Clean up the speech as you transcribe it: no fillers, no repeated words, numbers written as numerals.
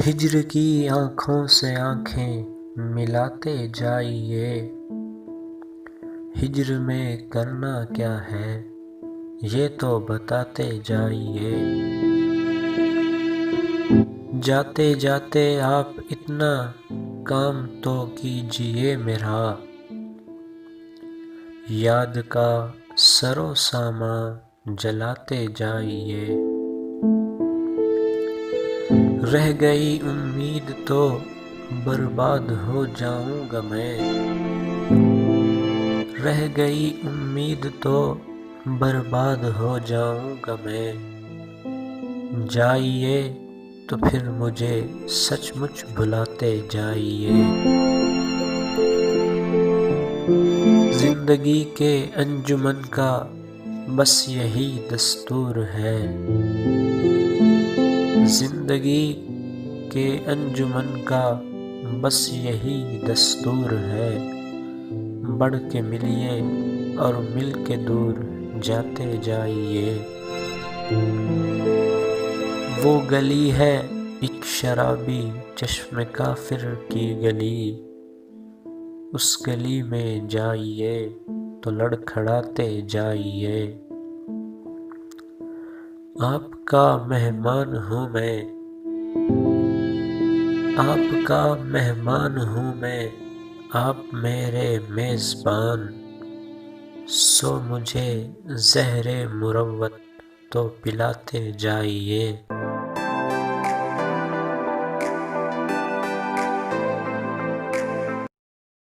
ہجر کی آنکھوں سے آنکھیں ملاتے جائیے، ہجر میں کرنا کیا ہے یہ تو بتاتے جائیے۔ جاتے جاتے آپ اتنا کام تو کیجئے میرا، یاد کا سر و سامان جلاتے جائیے۔ رہ گئی امید تو برباد ہو جاؤں گا میں، رہ گئی امید تو برباد ہو جاؤں گا میں۔ جائیے تو پھر مجھے سچ مچ بھلاتے جائیے۔ زندگی کے انجمن کا بس یہی دستور ہے، زندگی کے انجمن کا بس یہی دستور ہے۔ بڑھ کے ملیے اور مل کے دور جاتے جائیے۔ وہ گلی ہے ایک شرابی چشم کافر کی گلی، اس گلی میں جائیے تو لڑکھڑاتے جائیے۔ آپ کا مہمان ہوں میں، آپ کا مہمان ہوں میں، آپ میرے میزبان، سو مجھے زہر مروت تو پلاتے جائیے۔